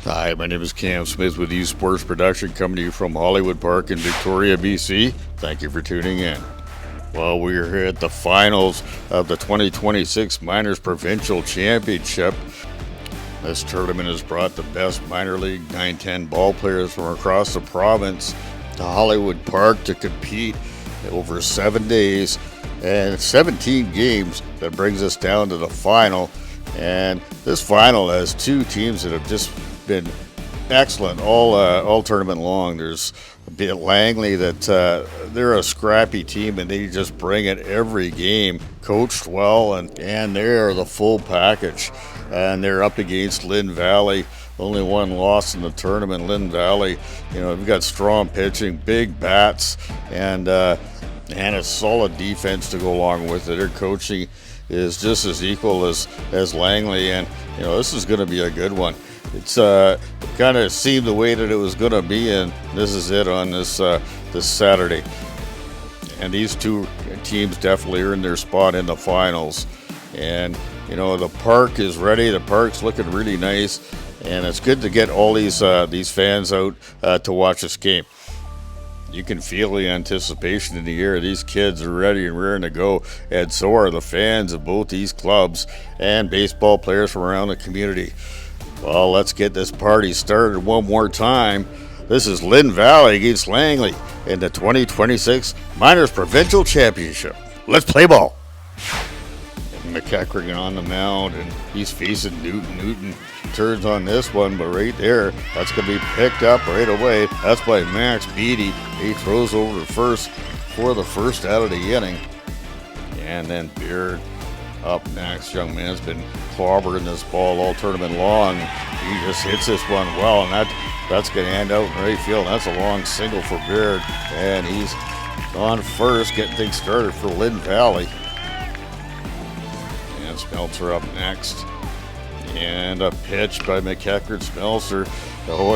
Hi, my name is Cam Smith with U Sports Production, coming to you from Hollywood Park in Victoria, BC. Thank you for tuning in. Well, we're here at the finals of the 2026 Minors Provincial Championship. This tournament has brought the best minor league 9-10 ball players from across the province to Hollywood Park to compete over 7 days and 17 games. That brings us down to the final. And this final has two teams that have just been excellent all tournament long. There's Langley that they're a scrappy team and they just bring it every game, coached well, and they're the full package. And they're up against Lynn Valley, only one loss in the tournament. Lynn Valley, we've got strong pitching, big bats, and a solid defense to go along with it. Their coaching is just as equal as Langley, and this is going to be a good one. It's kind of seemed the way that it was going to be, and this is it on this Saturday. And these two teams definitely earned their spot in the finals. And the park is ready. The park's looking really nice, and it's good to get all these fans out to watch this game. You can feel the anticipation in the air. These kids are ready and raring to go, and so are the fans of both these clubs and baseball players from around the community. Well, let's get this party started one more time. This is Lynn Valley against Langley in the 2026 Minors Provincial Championship. Let's play ball. McEachran on the mound, and he's facing Newton. Newton turns on this one, but right there, that's going to be picked up right away. That's by Max Beatty. He throws over to first for the first out of the inning. And then Beard up next. Young man's been clobbering this ball all tournament long. He just hits this one well, and that's going to end out in right field. That's a long single for Beard, and he's on first, getting things started for Lynn Valley. Smeltzer up next, and a pitch by McEachran. Smeltzer,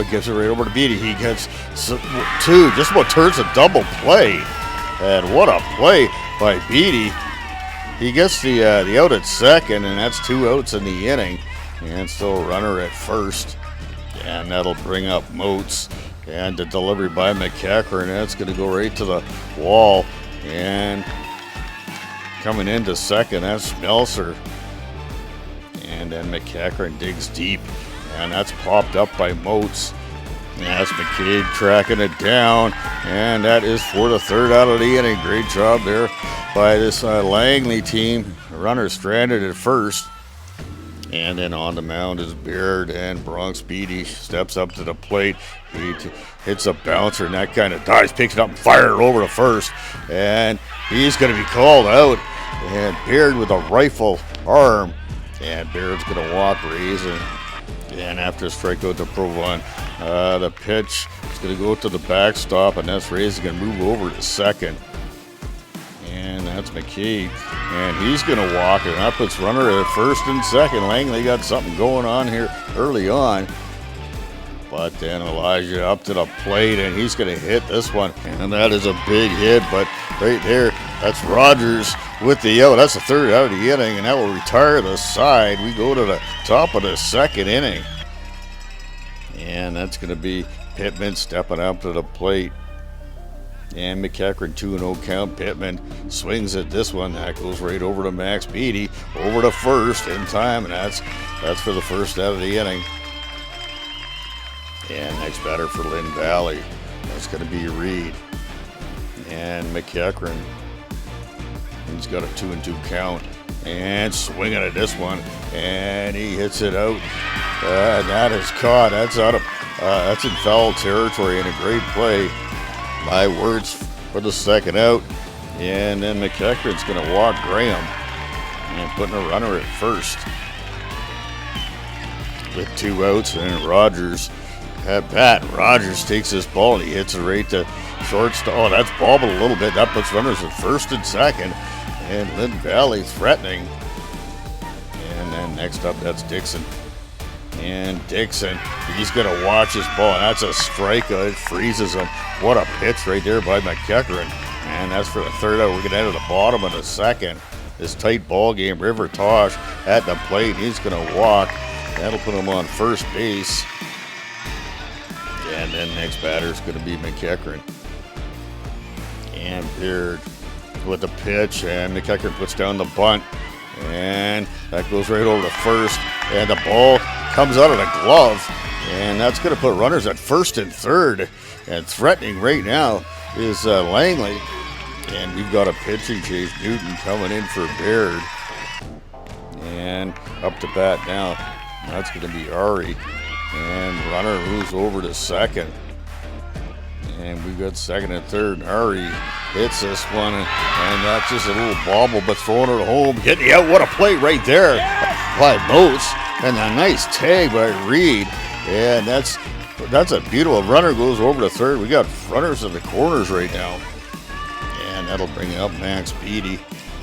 it gives it right over to Beatty. He gets two, just about turns a double play, and what a play by Beatty. He gets the out at second, and that's 2 outs in the inning, and still a runner at first, and that'll bring up Moats, and the delivery by McEachran, that's going to go right to the wall, and coming into second, that's Smeltzer. And then McEachran digs deep, and that's popped up by Moats. And that's McCabe tracking it down, and that is for the third out of the inning. Great job there by this Langley team. Runner stranded at first. And then on the mound is Beard, and Bronx Beatty steps up to the plate. He hits a bouncer, and that kind of dives, picks it up and fires it over to first. And he's going to be called out. And Beard with a rifle arm. And Beard's going to walk, raise, and after a strikeout to Provincials, the pitch is going to go to the backstop, and that's Ray's going to move over to second. And that's McKee, and he's going to walk, and that puts runner at first and second. Langley got something going on here early on. But then Elijah up to the plate, and he's going to hit this one. And that is a big hit, but right there, that's Rogers with the out. That's the third out of the inning, and that will retire the side. We go to the top of the second inning. And that's going to be Pittman stepping up to the plate. And McEachran 2-0 count. Pittman swings at this one. That goes right over to Max Beatty, over to first in time, and that's for the first out of the inning. And next batter for Lynn Valley, that's going to be Reed. And McEachran, he's got a 2-2 count, and swinging at this one, and he hits it out. That is caught. That's in foul territory, and a great play by Words for the second out. And then McEachran's going to walk Graham and putting a runner at first with 2 outs. And Rogers at bat. Rogers takes this ball and he hits it right to shortstop. Oh, that's bobbled a little bit. That puts runners at first and second. And Lynn Valley threatening. And then next up, that's Dixon. And Dixon, he's going to watch his ball. And that's a strikeout. It freezes him. What a pitch right there by McEachran. And that's for the third out. We're going to enter the bottom of the second. This tight ball game. River Tosh at the plate. He's going to walk. That'll put him on first base. And then next batter is going to be McEachern. And Beard with the pitch, and McEachern puts down the bunt. And that goes right over to first. And the ball comes out of the glove. And that's going to put runners at first and third. And threatening right now is Langley. And we've got a pitching change. Newton coming in for Baird. And up to bat now. That's going to be Ari. And runner moves over to second. And we've got second and third. Ari hits this one. And that's just a little bobble, but throwing it home. Hitting out. What a play right there by Moats. And a nice tag by Reed. And that's a beautiful runner goes over to third. We got runners in the corners right now. And that'll bring up Max Beatty.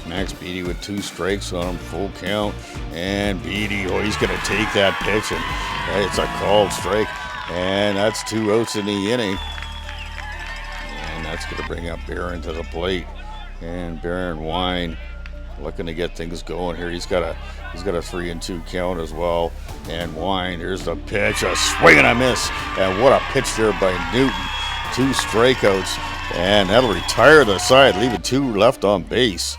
Max Beatty with 2 strikes on him, full count. And Beatty, he's going to take that pitch. And it's a called strike. And that's 2 outs in the inning. And that's going to bring up Barron to the plate. And Barron Wine looking to get things going here. He's got a 3-2 count as well. And Wine, here's the pitch, a swing and a miss. And what a pitch there by Newton. 2 strikeouts. And that'll retire the side, leaving 2 left on base.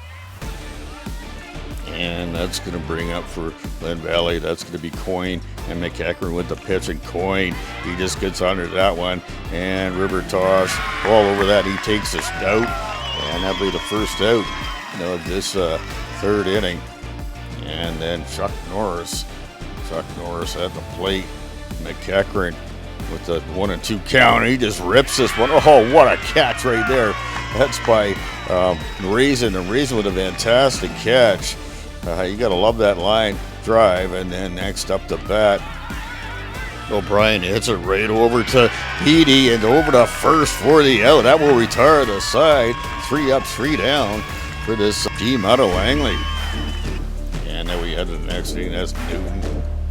And that's going to bring up for Lynn Valley. That's going to be Coyne and McEachern with the pitch. And Coyne, he just gets under that one. And river toss all over that. He takes this out. And that'll be the first out of this third inning. And then Chuck Norris at the plate. McEachern with the 1-2 count. He just rips this one. Oh, what a catch right there. That's by Raisin. And Raisin with a fantastic catch. You got to love that line drive. And then next up to bat, O'Brien hits it right over to Beatty and over to first for the out. That will retire the side. 3 up, 3 down for this team out of Langley. And then we head to the next inning. That's Newton.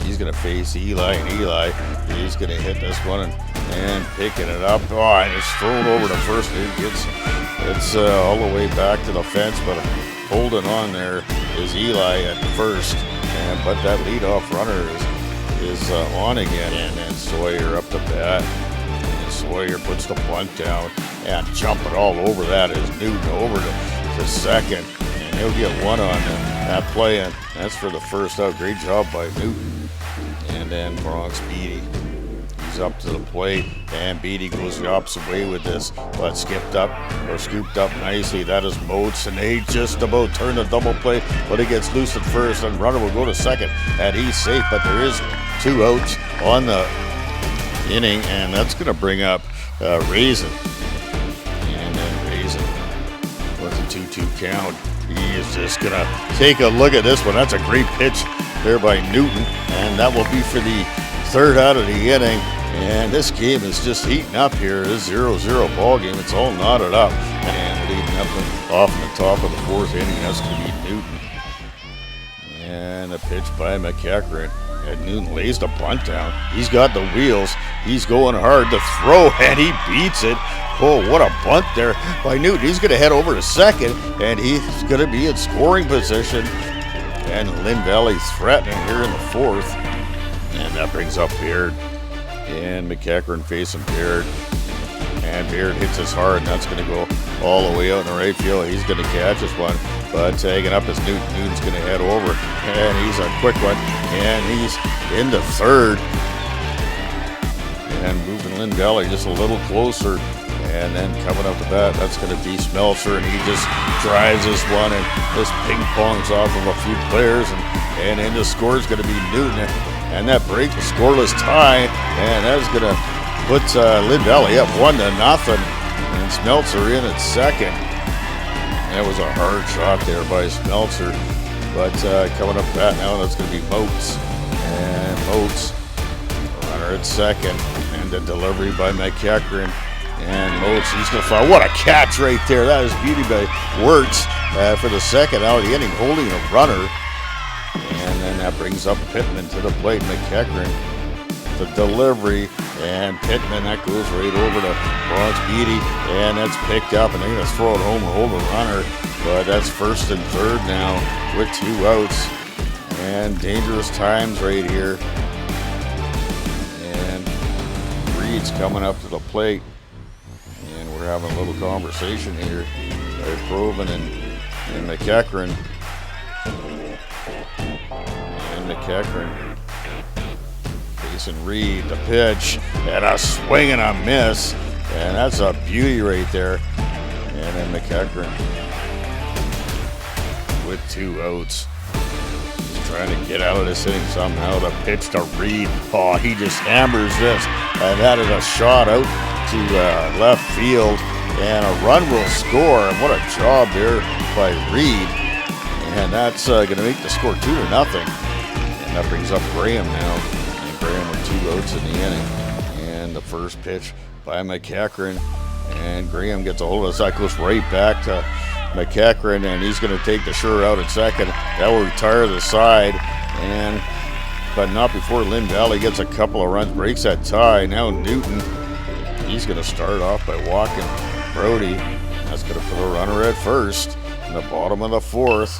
He's going to face Eli, and Eli, he's going to hit this one and picking it up. Oh, and it's thrown over to first. It's all the way back to the fence, but holding on there is Eli at first. But that leadoff runner is on again. And then Sawyer up the bat. And Sawyer puts the bunt down and jumping all over that is Newton over to second. And he'll get one on that play, and that's for the first out. Great job by Newton. And then Bronx Beatty. He's up to the plate, and Beatty goes the opposite way with this, but scooped up nicely. That is Moats, and they just about turn the double play, but it gets loose at first, and runner will go to second, and he's safe, but there is 2 outs on the inning, and that's going to bring up Raisin. And then Raisin with a 2-2 count. He is just going to take a look at this one. That's a great pitch there by Newton, and that will be for the 3rd out of the inning. And this game is just heating up here. This 0-0 ball game. It's all knotted up, and leading up off in the top of the 4th inning. That's going to be Newton. And a pitch by McEachern. And Newton lays the bunt down. He's got the wheels. He's going hard to throw, and he beats it. Oh, what a bunt there by Newton. He's going to head over to second, and he's going to be in scoring position. And Lynn Valley threatening here in the 4th. And that brings up Beard. And McEachern facing Beard. And Beard hits us hard, and that's going to go all the way out in the right field. He's going to catch this one. But tagging up is Newton. Newton's going to head over. And he's a quick one. And he's into third. And moving Lynn Valley just a little closer. And then coming up the bat, that's going to be Smeltzer, and he just drives this one, and this ping-pongs off of a few players, and in the score is going to be Newton, and that breaks the scoreless tie, and that's going to put Lynn Valley up 1-0, and Smeltzer in at second. That was a hard shot there by Smeltzer, but coming up bat now, that's going to be Moats, and Moats, runner at second, and the delivery by McEachern. And Moats, he's going to fire. What a catch right there. That is beauty by Wirtz for the 2nd out of the inning, holding a runner. And then that brings up Pittman to the plate. McEachern, the delivery. And Pittman, that goes right over to Bronx Beatty. And that's picked up, and they're going to throw it home and hold a runner. But that's 1st and 3rd now with 2 outs. And dangerous times right here. And Reed's coming up to the plate, and we're having a little conversation here. Proven and McEachern. And McEachern facing Reed, the pitch, and a swing and a miss. And that's a beauty right there. And then McEachern with 2 outs. He's trying to get out of this inning somehow. The pitch to Reed. Oh, he just hammers this. And that is a shot out to left field. And a run will score. And what a job there by Reed. And that's going to make the score 2-0. And that brings up Graham now. And Graham with 2 outs in the inning. And the first pitch by McEachern. And Graham gets a hold of this. That goes right back to McEachern. And he's going to take the sure out at second. That will retire the side. But not before Lynn Valley gets a couple of runs. Breaks that tie. Now Newton. He's going to start off by walking Brody. That's going to put a runner at first in the bottom of the 4th.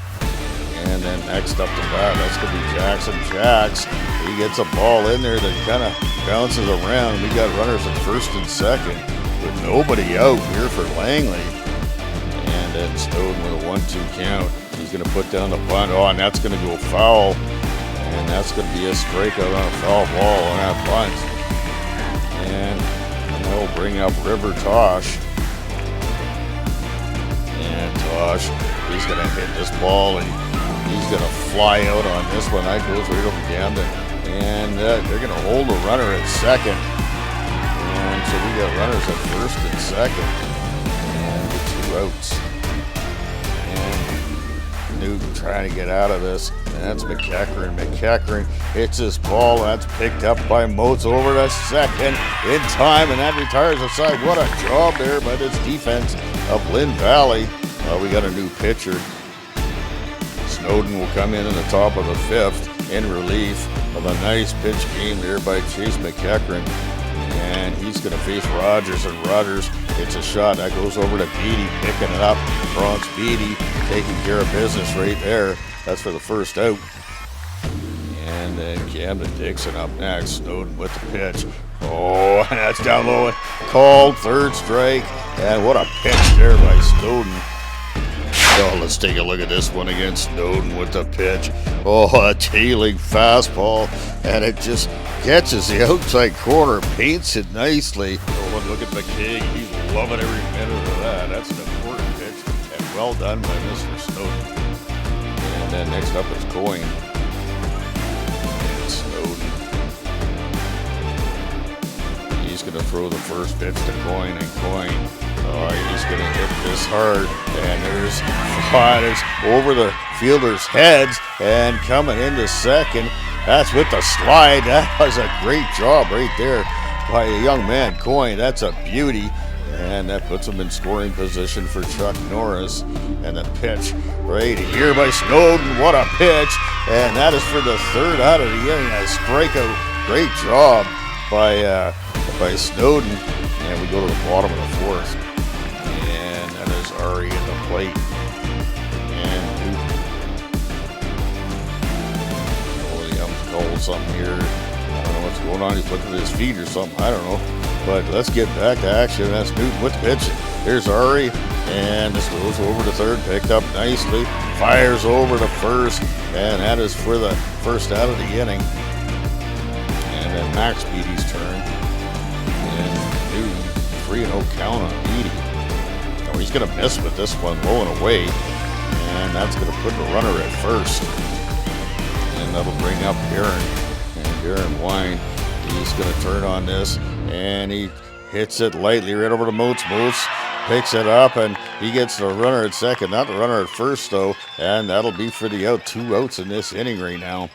And then next up to bat, that's going to be Jackson Jacks. He gets a ball in there that kind of bounces around. We got runners at first and second with nobody out here for Langley. And then Snowden with a 1-2 count. He's going to put down the bunt. Oh, and that's going to go foul. And that's going to be a strikeout on a foul ball on that bunt. And that'll bring up River Tosh. And Tosh, he's going to hit this ball, and he's going to fly out on this one. That goes right over Camden. And they're going to hold a runner at second. And so we got runners at first and second. And with 2 outs. And Newton trying to get out of this. And that's McEachern. McEachern hits this ball. That's picked up by Moats over to second in time. And that retires the side. What a job there by this defense of Lynn Valley. We got a new pitcher. Snowden will come in the top of the 5th in relief of a nice pitch game there by Chase McEachern. And he's going to face Rogers, and Rogers hits a shot. That goes over to Beatty, picking it up. Bronx Beatty taking care of business right there. That's for the first out. And then Camden Dixon up next. Snowden with the pitch. Oh, and that's down low. Called, 3rd strike. And what a pitch there by Snowden. Oh, let's take a look at this one against Snowden with the pitch. Oh, a tailing fastball, and it just catches the outside corner, paints it nicely. Oh, and look at McKay. He's loving every minute of that. That's an important pitch, and well done by Mr. Snowden. And then next up is Coyne. And Snowden. He's going to throw the first pitch to Coyne, and Coyne. Oh, he's going to hit this hard, and there's over the fielders' heads, and coming into second. That's with the slide. That was a great job right there by a young man, Coyne. That's a beauty, and that puts him in scoring position for Chuck Norris. And the pitch right here by Snowden. What a pitch, and that is for the 3rd out of the inning. A strikeout. Great job by Snowden. And we go to the bottom of the 4th. Ari in the plate, and I'm called something here. I don't know what's going on. He's looking at his feet or something. I don't know. But let's get back to action. That's Newton with the pitch. There's Ari, and this goes over to 3rd, picked up nicely. Fires over to 1st, and that is for the 1st out of the inning. And then Max Beatty's turn, and Newton 3-0 count on Beatty. He's going to miss with this one, rolling away, and that's going to put the runner at first. And that'll bring up Darren, and Darren Wine, he's going to turn on this, and he hits it lightly right over to Moats. Moats picks it up, and he gets the runner at second, not the runner at first, though, and that'll be for the out. 2 outs in this inning right now.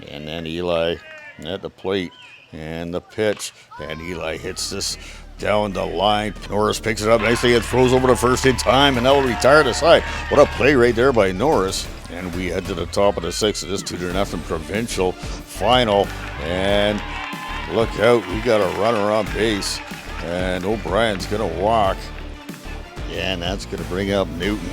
And then Eli at the plate, and the pitch, and Eli hits this down the line. Norris picks it up nicely. It throws over to 1st in time, and that will retire the side. What a play right there by Norris. And we head to the top of the 6th of this 2-0 Provincial final. And look out, we got a runner on base. And O'Brien's going to walk. And that's going to bring up Newton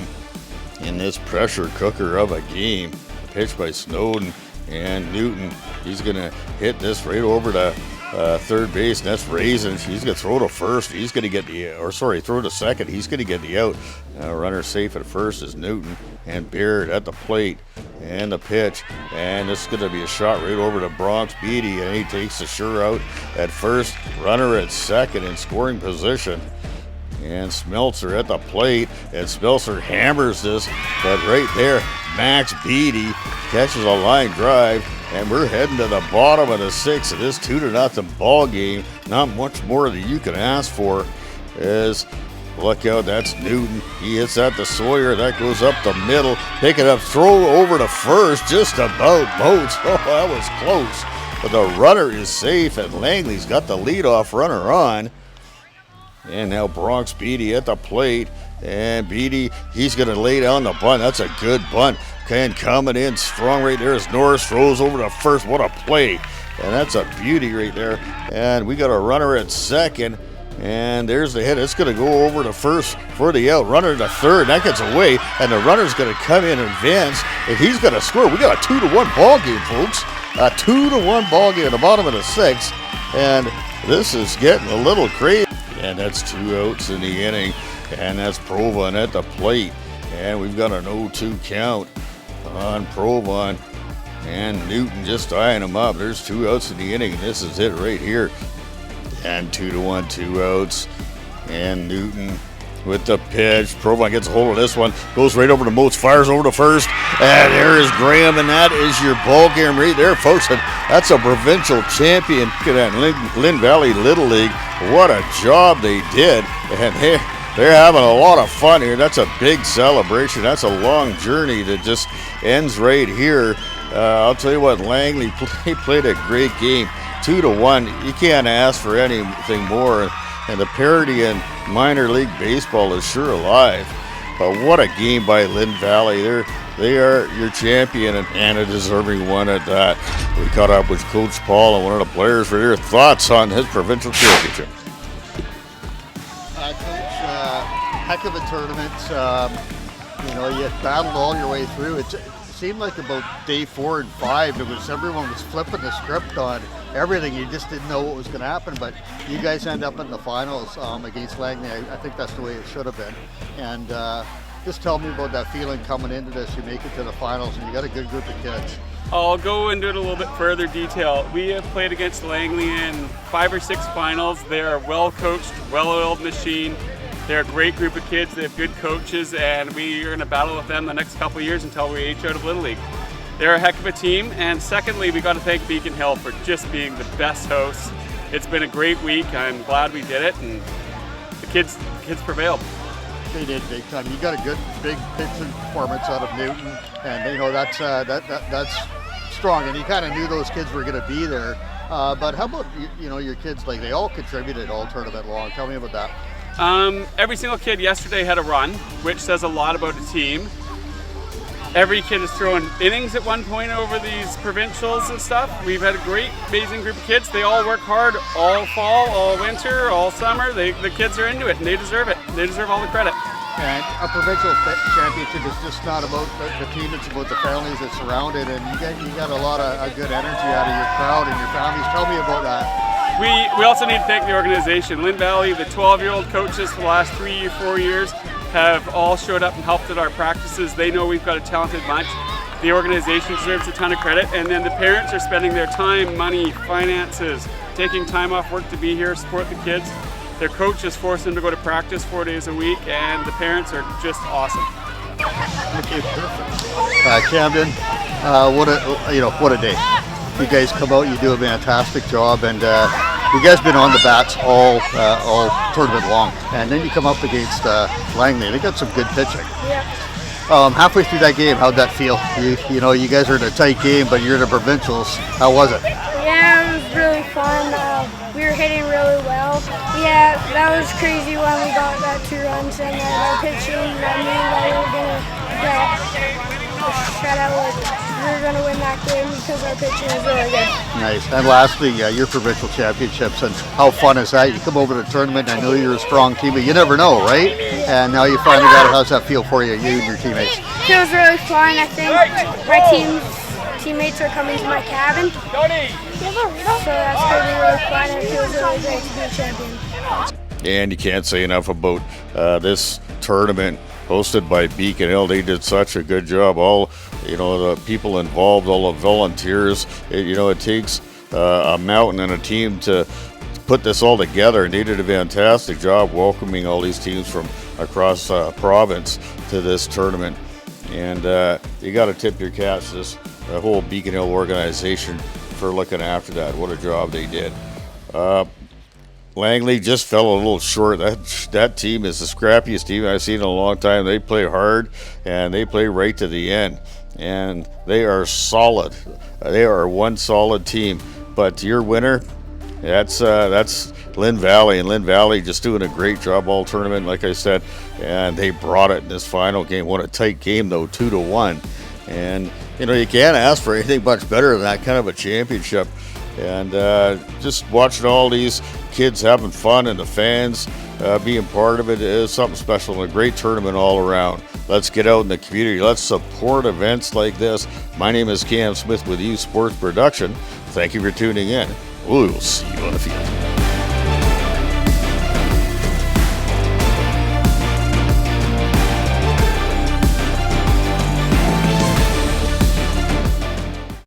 in this pressure cooker of a game. Pitch by Snowden. And Newton, he's going to hit this right over to third base, and that's Raisin. He's going to throw to first. He's going to get throw to second. He's going to get the out. Runner safe at first is Newton, and Beard at the plate, and the pitch, and this is going to be a shot right over to Bronx Beatty, and he takes the sure out at first. Runner at second in scoring position. And Smeltzer at the plate, and Smeltzer hammers this, but right there, Max Beatty catches a line drive, and we're heading to the bottom of the sixth of this 2-0 ball game. Not much more that you can ask for. As look out, that's Newton. He hits that to Sawyer. That goes up the middle. Pick it up, throw over to first, just about boats. Oh, that was close. But the runner is safe, and Langley's got the leadoff runner on. And now Bronx Beatty at the plate. And Beatty, he's going to lay down the bunt. That's a good bunt. And coming in strong right there as Norris throws over to first. What a play. And that's a beauty right there. And we got a runner at second. And there's the hit. It's going to go over to first for the out. Runner to third. That gets away. And the runner's going to come in and advance. And he's going to score. We got a 2-1 ball game, folks. A 2-1 ball game at the bottom of the sixth. And this is getting a little crazy. And that's 2 outs in the inning. And that's Provan at the plate. And we've got an 0-2 count on Provan. And Newton just eyeing him up. There's 2 outs in the inning. And this is it right here. And 2-1, 2 outs. And Newton with the pitch. Provan gets a hold of this one. Goes right over to Moats. Fires over to first. And there is Graham. And that is your ball game right there, folks. And that's a provincial champion. Look at that. Lynn Valley Little League. What a job they did. And they're having a lot of fun here. That's a big celebration. That's a long journey that just ends right here. I'll tell you what, Langley played a great game. 2-1. You can't ask for anything more. And the parity in minor league baseball is sure alive. But what a game by Lynn Valley. They are your champion and a deserving one at that. We caught up with Coach Paul and one of the players for their thoughts on his provincial championship. Coach, heck of a tournament. You battled all your way through. It seemed like about day 4 and 5, everyone was flipping the script on everything. You just didn't know what was going to happen, but you guys end up in the finals against Langley. I think that's the way it should have been. And just tell me about that feeling coming into this. You make it to the finals, and you got a good group of kids. I'll go into it a little bit further detail. We have played against Langley in 5 or 6 finals. They are a well-coached, well-oiled machine. They're a great group of kids. They have good coaches, and we are going to battle with them the next couple of years until we age out of Little League. They're a heck of a team, and secondly, we got to thank Beacon Hill for just being the best hosts. It's been a great week. I'm glad we did it, and the kids prevailed. They did big time. You got a good big pitching performance out of Newton, and that's strong. And you kind of knew those kids were going to be there. But how about your kids? Like, they all contributed all tournament long. Tell me about that. Every single kid yesterday had a run, which says a lot about a team. Every kid is throwing innings at one point over these provincials and stuff. We've had a great, amazing group of kids. They all work hard all fall, all winter, all summer. The kids are into it, and they deserve it. They deserve all the credit. And a provincial championship is just not about the team, it's about the families that surround it, and you got a lot of good energy out of your crowd and your families. Tell me about that. We also need to thank the organization. Lynn Valley, the 12-year-old coaches for the last 3 or 4 years have all showed up and helped at our practices. They know we've got a talented bunch. The organization deserves a ton of credit, and then the parents are spending their time, money, finances, taking time off work to be here, support the kids. Their coaches force them to go to practice 4 days a week, and the parents are just awesome. Okay, perfect. Camden, what a day. You guys come out, you do a fantastic job, and you guys been on the bats all tournament long, and then you come up against Langley. They got some good pitching. Yeah. Halfway through that game, how'd that feel? You guys are in a tight game, but you're in the provincials. How was it? Yeah, it was really fun. We were hitting really well. Yeah, that was crazy when we got that 2 runs and our pitching. I knew that we were gonna shut out. We were gonna win that game because our pitching was really good. Nice. And lastly, your provincial championships, and how fun is that? You come over to the tournament, I know you're a strong team, but you never know, right? And now you finally got it. How's that feel for you and your teammates? It was really fun. I think my team's teammates are coming to my cabin. So that's going to be really fun, and it feels really great to be a champion. And you can't say enough about this tournament hosted by Beacon Hill. They did such a good job. All, the people involved, all the volunteers. It takes a mountain and a team to put this all together, and they did a fantastic job welcoming all these teams from across province to this tournament. And you got to tip your caps to this whole Beacon Hill organization for looking after that. What a job they did. Langley just fell a little short. That team is the scrappiest team I've seen in a long time. They play hard and they play right to the end, and they are solid. They are one solid team. But your winner, that's Lynn Valley, and Lynn Valley just doing a great job all tournament, like I said, and they brought it in this final game. What a tight game though, 2-1, and you can't ask for anything much better than that kind of a championship. And just watching all these kids having fun and the fans being part of it is something special and a great tournament all around. Let's get out in the community. Let's support events like this. My name is Cam Smith with U Sports Production. Thank you for tuning in. We'll see you on the field.